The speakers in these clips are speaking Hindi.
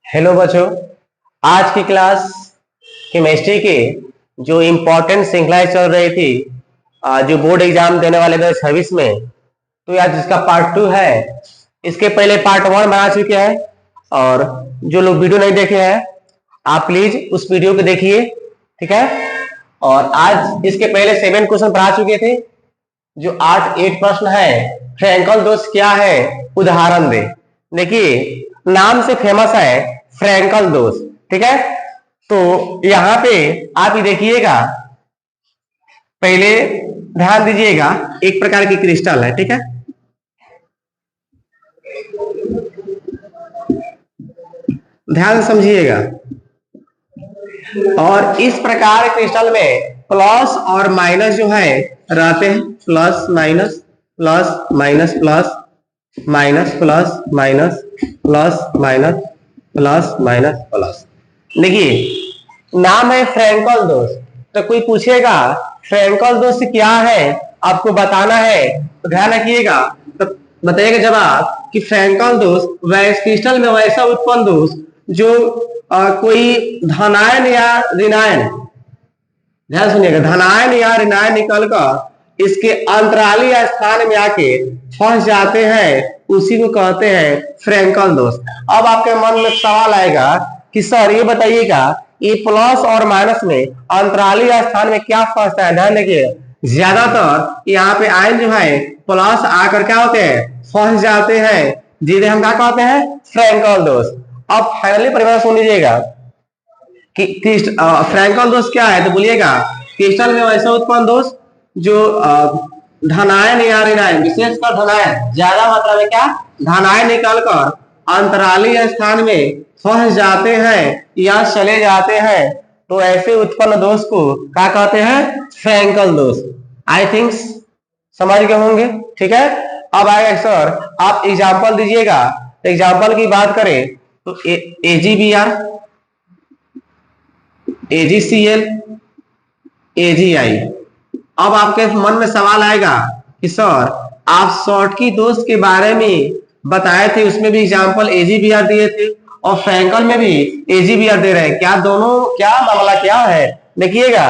हेलो बच्चों, आज की क्लास केमिस्ट्री के जो इम्पोर्टेंट श्रृंखलाएं चल रही थी, जो बोर्ड एग्जाम देने वाले 2026 में, तो आज इसका पार्ट 2 है। इसके पहले पार्ट 1 बना चुके हैं और जो लोग वीडियो नहीं देखे हैं आप प्लीज उस वीडियो को देखिए, ठीक है। और आज इसके पहले 7 क्वेश्चन पढ़ा चुके थे। जो 8 प्रश्न है, फ्रैंकल दोष क्या है, उदाहरण दे। देखिए, नाम से फेमस है फ्रैंकल दोष, ठीक है। तो यहां पे आप ही देखिएगा, पहले ध्यान दीजिएगा, एक प्रकार की क्रिस्टल है, ठीक है। ध्यान समझिएगा। और इस प्रकार क्रिस्टल में प्लस और माइनस जो है रहते हैं, plus minus plus minus plus minus plus minus plus minus plus minus plus. देखिए, नाम है फ्रैंकल दोष, तो कोई पूछेगा फ्रैंकल दोष क्या है, आपको बताना है, तो ध्यान रखिएगा। तो बताइएगा जवाब कि फ्रैंकल दोष क्रिस्टल में वैसा उत्पन्न दोष जो कोई धनायन या ऋणायन, ध्यान सुनिएगा, धनायन या ऋणायन निकलकर इसके अंतराली स्थान में आके फंस जाते हैं, उसी को कहते हैं फ्रैंकल दोष। अब आपके मन में सवाल आएगा कि सर ये बताइएगा, ये प्लस और माइनस में अंतराली स्थान में क्या फंसता है। ध्यान देखिए, ज्यादातर यहाँ पे आयन जो है प्लस आकर क्या होते हैं, फंस जाते हैं, जिन्हें हम क्या कहते हैं, फ्रैंकल दोष। अब फाइनली परिभाषा सुन लीजिएगा कि फ्रैंकल दोष क्या है, तो बोलिएगा क्रिस्टल में वैसा उत्पन्न दोष जो धनायन या ऋणायन, विशेषकर धनायन, ज्यादा मात्रा में क्या धनायन निकलकर अंतराली स्थान में फंस जाते हैं या चले जाते हैं, तो ऐसे उत्पन्न दोष को क्या कहते हैं, फ्रैंकल दोष। आई थिंक समझ गए होंगे, ठीक है। अब आएगा सर आप एग्जाम्पल दीजिएगा। एग्जाम्पल की बात करें तो AgBr, AgCl, AgI। अब आपके मन में सवाल आएगा कि सर आप शॉर्टकी दोष के बारे में बताए थे, उसमें भी एग्जाम्पल AgBr दिए थे और फ्रैंकल में भी AgBr दे रहे हैं, क्या दोनों, क्या मामला क्या है। देखिएगा,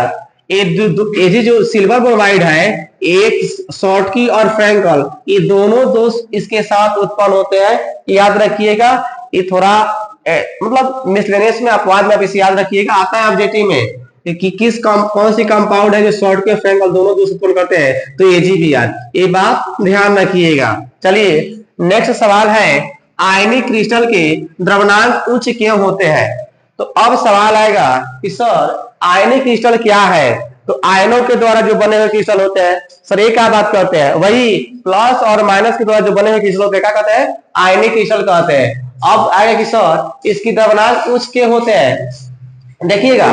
Ag जो सिल्वर ब्रोमाइड है, एक शॉर्टकी और फ्रैंकल, ये दोनों दोष इसके साथ उत्पन्न होते हैं। याद रखिएगा, ये थोड़ा मतलब मिसलेनियस में अपवाद में आप इसे याद रखिएगा, आता है ऑब्जेक्टिव में कि कौन सी कंपाउंड है जो शॉर्ट के फ्रैंकल दोनों दोष उत्पन्न करते हैं, तो AgBr, ये बात ध्यान रखिएगा। चलिए नेक्स्ट सवाल है, आयनिक क्रिस्टल के द्रव्यमान उच्च क्यों होते हैं। तो अब सवाल आएगा कि सर आयनिक क्रिस्टल क्या है, तो आयनों के द्वारा जो बने हुए क्रिस्टल होते हैं, सर ये क्या बात करते हैं, वही प्लस और माइनस के द्वारा जो बने हुए क्रिस्टल होते हैं, क्या कहते हैं, आयनिक क्रिस्टल कहते हैं। अब आएगा कि सर इसकी द्रव्यमान उच्च क्यों होते हैं। देखिएगा,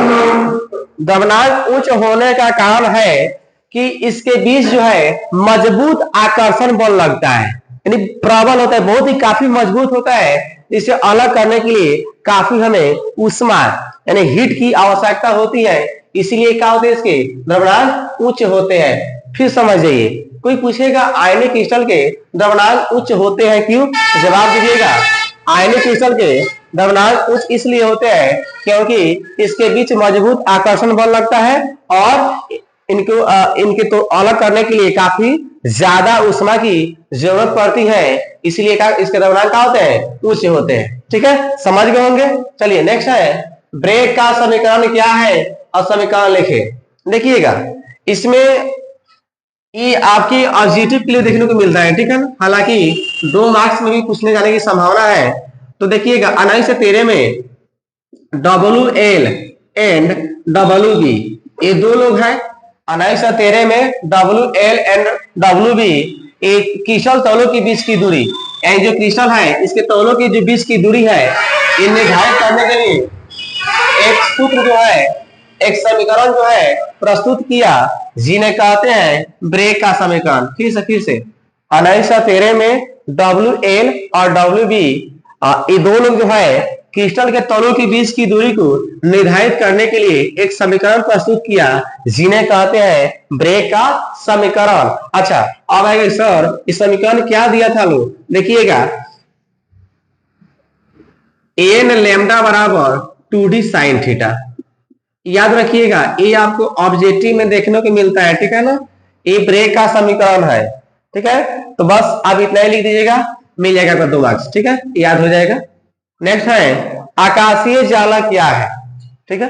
द्रव्यमान उच्च होने का कारण है कि इसके बीच जो है मजबूत आकर्षण बल लगता है, यानी प्रबल होता है, बहुत ही काफी मजबूत होता है। इसे अलग करने के लिए काफी हमें उष्मा यानी हीट की आवश्यकता होती है, इसीलिए क्या होते हैं, इसके द्रव्यमान उच्च होते हैं। फिर समझ जाइए, कोई पूछेगा आयनिक क्रिस्टल के द्रव्यमान उच्च होते हैं क्यों, जवाब दीजिएगा, आयनिक क्रिस्टल के द्रव्यमान उच्च इसलिए होते हैं क्योंकि इसके बीच मजबूत आकर्षण बल लगता है और इनके तो अलग करने के लिए काफी ज्यादा उष्मा की जरूरत पड़ती है, इसलिए इसके द्रव्यमान क्या होते हैं, उच्च होते हैं। ठीक है, समझ गए होंगे। चलिए नेक्स्ट है, ब्रेग का समीकरण क्या है और समीकरण लिखे। देखिएगा, इसमें ये आपकी ऑब्जेक्टिव के लिए देखने को मिलता है, ठीक है ना, हालांकि 2 मार्क्स में भी पूछने जाने की संभावना है। तो देखिएगा, 1913 में WL एंड WB, ये 2 लोग हैं। 1913 में WL एंड WB, एक क्रिस्टल तौलों के बीच की दूरी, यानी जो क्रिस्टल है इसके तौलों की जो बीच की दूरी है, ये निर्धारित करने के लिए एक सूत्र जो है, एक समीकरण जो है प्रस्तुत किया, जिन्हें कहते हैं ब्रेग का समीकरण। फिर से 1913 में WL और WB, ये 2 लोग जो है क्रिस्टल के तलों के बीच की दूरी को निर्धारित करने के लिए एक समीकरण प्रस्तुत किया, जिन्हें कहते हैं ब्रेग का समीकरण। अच्छा, अब आएगा सर इस समीकरण क्या दिया था लोग, देखिएगा, एन लेमडा बराबर 2d साइन थीटा। याद रखिएगा, ये आपको ऑब्जेक्टिव में देखने को मिलता है, ठीक है ना। ये ब्रेक का समीकरण है, ठीक है। तो बस आप इतना ही लिख दीजिएगा, मिल जाएगा आपका 2 मार्क्स, ठीक है, याद हो जाएगा। नेक्स्ट है आकाशीय जाला क्या है, ठीक है।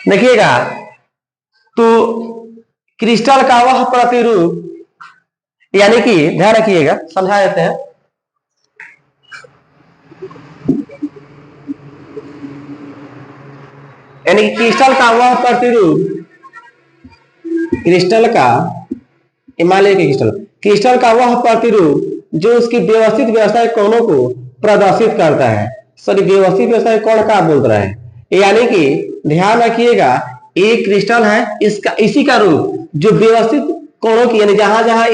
देखिएगा, तो क्रिस्टल का वह प्रतिरूप, यानी कि ध्यान रखिएगा, समझा देते हैं। यानी कि क्रिस्टल का वह प्रतिरूप, क्रिस्टल का, हिमालय के क्रिस्टल का वह प्रतिरूप जो उसकी व्यवस्थित व्यवसाय कोणों को प्रदर्शित करता है। सॉरी, व्यवस्थित व्यवसाय कोण का बोल रहा है, यानी कि ध्यान रखिएगा, एक क्रिस्टल है, इसका इसी का रूप जो व्यवस्थित कोणों की, यानी जहां जहां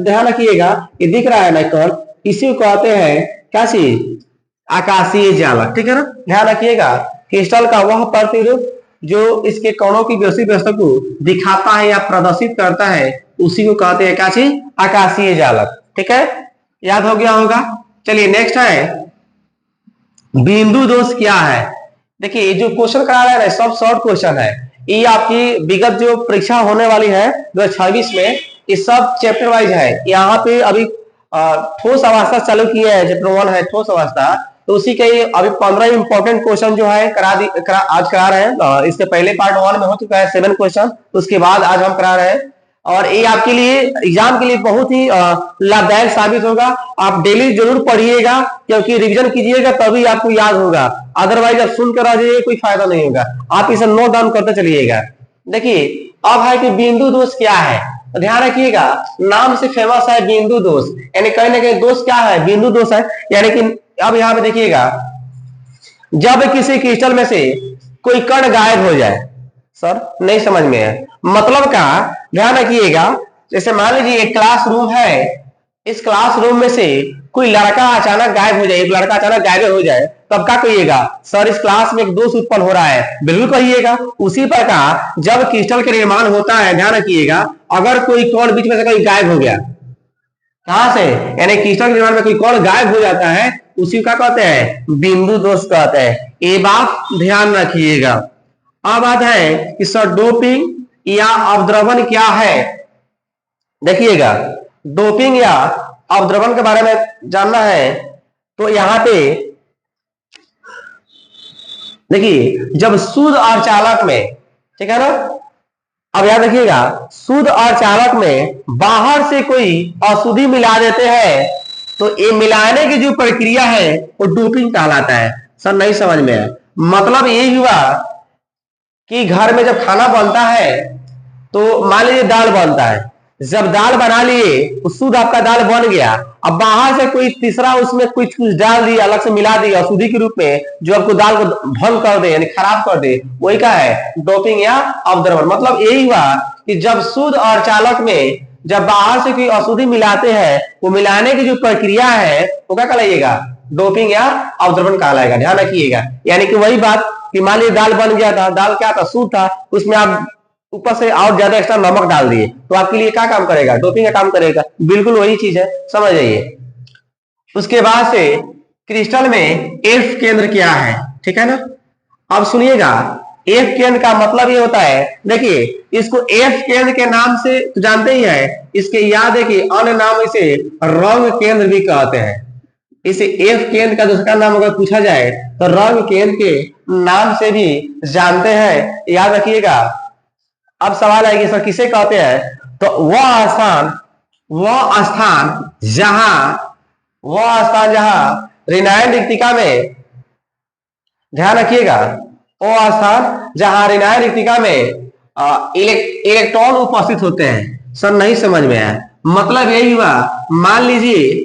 ध्यान रखिएगा, ये दिख रहा है ना कोण, इसी को कहते हैं क्या चीज, आकाशीय जालक, ठीक है ना। ध्यान रखिएगा, क्रिस्टल का वह प्रतिरूप जो इसके कोणों की व्यवस्थित व्यवस्था को दिखाता है या प्रदर्शित करता है, उसी को कहते हैं क्या चीज, आकाशीय जालक, ठीक है, याद हो गया होगा। चलिए नेक्स्ट है बिंदु दोष क्या है। देखिए, जो क्वेश्चन करा रहा है सब शॉर्ट क्वेश्चन है, ये आपकी विगत जो परीक्षा होने वाली है 2026 में, ये सब चैप्टर वाइज है। यहाँ पे अभी ठोस अवस्था चालू किया है, चैप्टर 1 है ठोस अवस्था, तो उसी के अभी 15 इंपॉर्टेंट क्वेश्चन जो है आज करा रहे हैं। इसके पहले पार्ट 1 में हो चुका है 7 क्वेश्चन, उसके बाद आज हम करा रहे हैं, और ये आपके लिए एग्जाम के लिए बहुत ही लाभदायक साबित होगा। आप डेली जरूर पढ़िएगा, क्योंकि रिवीजन कीजिएगा तभी आपको याद होगा, अदरवाइज आप सुनकर आ जाइए कोई फायदा नहीं होगा। आप इसे नोट डाउन करते चलिएगा। देखिए, अब है कि बिंदु दोष क्या है, तो ध्यान रखिएगा, नाम से फेमस है बिंदु दोष, यानी कहीं ना कहीं दोष क्या है, बिंदु दोष है। यानी कि अब यहाँ पे देखिएगा, जब किसी क्रिस्टल में से कोई कण गायब हो जाए, सर नहीं समझ में है मतलब का, ध्यान रखिएगा। जैसे मान लीजिए एक क्लासरूम है, इस क्लासरूम में से कोई लड़का अचानक गायब हो जाए, एक लड़का अचानक गायब हो जाए, तब क्या कहिएगा, सर इस क्लास में एक दोष उत्पन्न हो रहा है, बिल्कुल कहिएगा। उसी प्रकार जब क्रिस्टल का निर्माण होता है, ध्यान रखिएगा, अगर कोई कण बीच में से कोई गायब हो गया, कहां से, यानी क्रिस्टल के निर्माण में कोई कण गायब हो जाता है, उसी का कहते हैं बिंदु दोष कहते हैं। ये बात ध्यान रखिएगा। अब बात है कि सर डोपिंग या अवद्रवन क्या है। देखिएगा, डोपिंग या अवद्रवन के बारे में जानना है, तो यहां पे देखिए, जब शुद्ध और चालक में, ठीक है ना, अब याद रखिएगा, शुद्ध और चालक में बाहर से कोई अशुद्धि मिला देते हैं, तो ये मिलाने की जो प्रक्रिया है वो डोपिंग कहलाता है। सर नहीं समझ में है, मतलब यही हुआ कि घर में जब खाना बनता है, तो मान लीजिए दाल बनता है, जब दाल बना लिए तो शुद्ध आपका दाल बन गया, अब बाहर से कोई तीसरा उसमें कुछ डाल दिया, अलग से मिला दिया अशुद्धि के रूप में, जो आपको दाल को भंग कर दे, यानी खराब कर दे, वही क्या है, डोपिंग या अवद्रवन। मतलब यही हुआ कि जब शुद्ध और चालक में जब बाहर से कोई अशुद्धि मिलाते हैं, वो मिलाने की जो प्रक्रिया है वो क्या कहलाइएगा, डोपिंग या अवद्रवन कहलाएगा। ध्यान रखिएगा, यानी कि वही बात कि मान लीजिए दाल बन गया था, दाल क्या था, शुद्ध था, उसमें आप ऊपर से और ज्यादा एक्स्ट्रा नमक डाल दिए, तो आपके लिए क्या काम करेगा, डोपिंग का काम करेगा। बिल्कुल वही चीज है, समझ जाइए। उसके बाद से क्रिस्टल में एफ केंद्र क्या है, ठीक है ना। अब सुनिएगा, एफ केंद्र का मतलब ये होता है, देखिए इसको एफ केंद्र के नाम से तो जानते ही है, इसके याद है कि अन्य नाम इसे रंग केंद्र भी कहते हैं। इसे एफ केंद्र का दूसरा नाम अगर पूछा जाए तो रंग केंद्र के नाम से भी जानते हैं, याद रखिएगा। अब सवाल है कि सर किसे कहते हैं, तो वह स्थान जहां ऋणायन रिक्तिका में, ध्यान रखिएगा, वह स्थान जहां ऋणायन रिक्तिका में इलेक्ट्रॉन उपस्थित होते हैं। सर नहीं समझ में आया, मतलब यही हुआ, मान लीजिए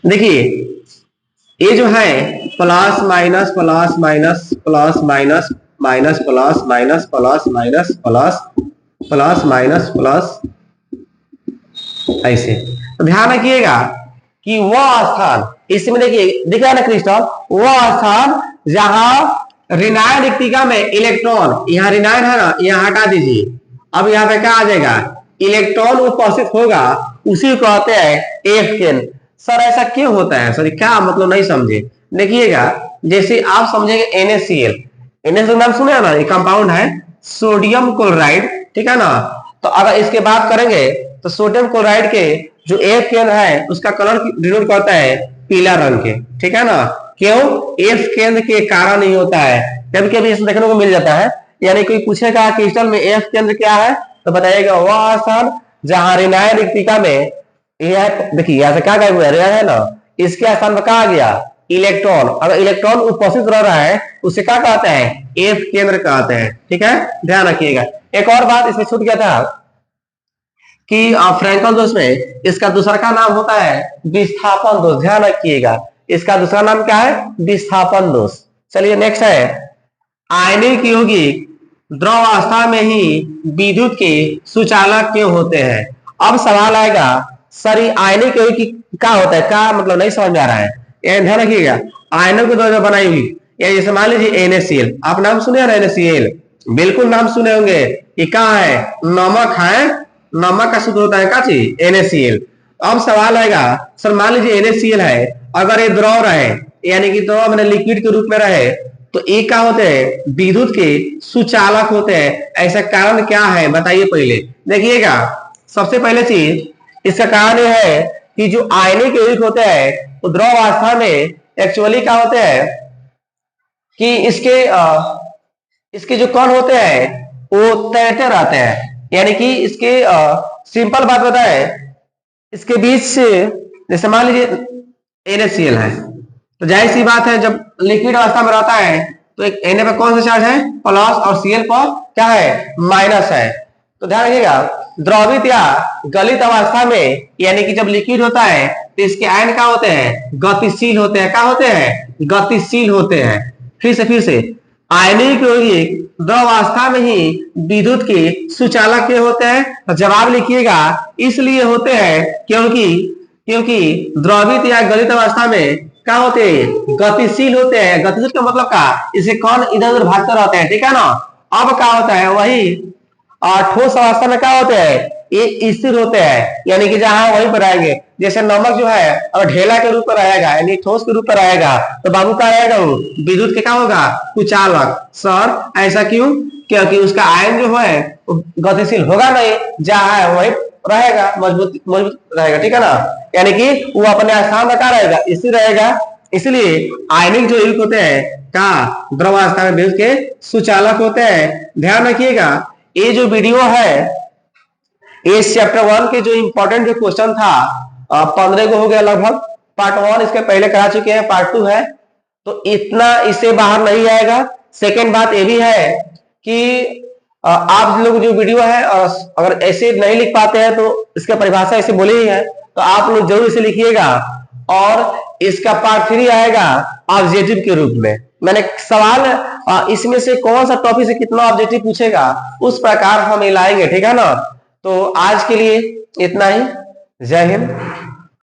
देखिए, ये जो है plus minus plus minus plus minus minus plus minus plus minus plus plus minus plus, ऐसे। तो ध्यान रखिएगा कि वह स्थान, इसमें देखिए दिख रहा है ना क्रिस्टल, वह स्थान जहां ऋणायन रिक्तिका में इलेक्ट्रॉन, यहाँ ऋणायन है ना, यहाँ हटा दीजिए, अब यहाँ पे क्या आ जाएगा, इलेक्ट्रॉन उपस्थित होगा, उसी को कहते हैं एफ केंद्र। सर ऐसा क्यों होता है, सर क्या मतलब नहीं समझे। देखिएगा, जैसे आप समझेंगे NaCl, NaCl नाम सुने ना, ये कंपाउंड है सोडियम क्लोराइड, ठीक है ना। तो अगर इसके बात करेंगे तो सोडियम क्लोराइड के जो एफ केंद्र है उसका कलर डिनोट करता है पीला रंग के, ठीक है ना। क्यों, एफ केंद्र के कारण ही होता है, कभी कभी इसमें देखने को मिल जाता है। यानी कोई पूछेगा क्रिस्टल में एफ केंद्र क्या है, तो बताइएगा वह स्थान जहां ऋणायन रिक्तिका में यह, देखिए यहाँ से क्या गया हुआ है ना, इसके स्थान पर कहा गया इलेक्ट्रॉन। अगर इलेक्ट्रॉन उपस्थित रह रहा है उसे क्या कहते हैं, एफ केंद्र कहते हैं, ठीक है, ध्यान रखिएगा। एक और बात इसमें छूट गया था कि फ्रैंकल दोष में इसका दूसरा का नाम होता है विस्थापन दोष, ध्यान रखिएगा, इसका दूसरा नाम क्या है, विस्थापन दोष। चलिए नेक्स्ट है, आयनिक यौगिक द्रव अवस्था में ही विद्युत के सुचालक क्यों होते हैं। अब सवाल आएगा सर ये आयनिक यौगिक क्या होता है, क्या मतलब नहीं समझ में आ रहा है, ध्यान रखिएगा। आयनों के द्वारा बनाई हुई, जैसे मान लीजिए NaCl, आप नाम सुने हैं NaCl, बिल्कुल नाम सुने होंगे। ये क्या है, नमक है, नमक का सूत्र होता है क्या चीज, NaCl। अब सवाल आएगा सर मान लीजिए NaCl है, अगर ये द्रव रहे, यानी कि द्रव मैंने लिक्विड के रूप में रहे, तो ये क्या होते हैं, विद्युत के सुचालक होते हैं। ऐसा कारण क्या है बताइए पहले। देखिएगा, सबसे पहले चीज इसका कारण यह है कि जो आयनिक यौगिक होते हैं वो द्रव अवस्था में एक्चुअली क्या होते हैं कि इसके जो कण होते हैं वो तैरते रहते हैं। यानी कि इसके सिंपल बात बताएं, इसके बीच से जैसे मान लीजिए NaCl है, तो जाहिर सी बात है जब लिक्विड अवस्था में रहता है तो एक Na पर कौन सा चार्ज है, प्लस, और Cl पर क्या है, माइनस है। तो ध्यान रखिएगा, द्रवित या गलित अवस्था में, यानी कि जब लिक्विड होता है तो इसके आयन क्या होते हैं, गतिशील होते हैं। क्या होते हैं, गतिशील होते हैं। फिर से आयनिक यौगिक द्रव अवस्था में ही विद्युत के सुचालक के होते हैं। तो जवाब लिखिएगा, इसलिए होते हैं क्योंकि द्रवित या गलित अवस्था में क्या होते हैं, गतिशील होते हैं। गतिशील का मतलब क्या, इसे कौन इधर उधर भागते रहते हैं, ठीक है ना। अब क्या होता है, वही ठोस अवस्था में क्या होते हैं, ये स्थिर होते हैं, यानी कि जहां वहीं पर रहेंगे। जैसे नमक जो है अगर ढेला के रूप में रहेगा, यानी ठोस के रूप में रहेगा, तो बाबू क्या रहेगा, वो विद्युत के क्या होगा, कुचालक। सर ऐसा क्यों, क्योंकि उसका आयन जो है वो गतिशील होगा नहीं, जहां है वही रहेगा, मजबूत रहेगा, ठीक है ना। यानी कि वो अपने स्थान पर क्या रहेगा, स्थिर रहेगा। इसलिए आयनिक जो यौगिक होते हैं क्या, द्रव अवस्था में विद्युत के सुचालक होते हैं। ध्यान रखिएगा, ये जो वीडियो है ये चैप्टर 1 के जो इंपॉर्टेंट जो क्वेश्चन था 15 को हो गया लगभग। पार्ट 1 इसके पहले करा चुके हैं, पार्ट 2 है, तो इतना इससे बाहर नहीं आएगा। सेकेंड बात ये भी है कि आप लोग जो वीडियो है अगर ऐसे नहीं लिख पाते हैं तो इसका परिभाषा ऐसे बोली ही है, तो आप लोग जरूर इसे लिखिएगा। और इसका पार्ट 3 आएगा ऑब्जेक्टिव के रूप में। मैंने सवाल इसमें से कौन सा टॉपिक से कितना ऑब्जेक्टिव पूछेगा उस प्रकार हम लाएंगे, ठीक है ना। तो आज के लिए इतना ही, जय हिंद।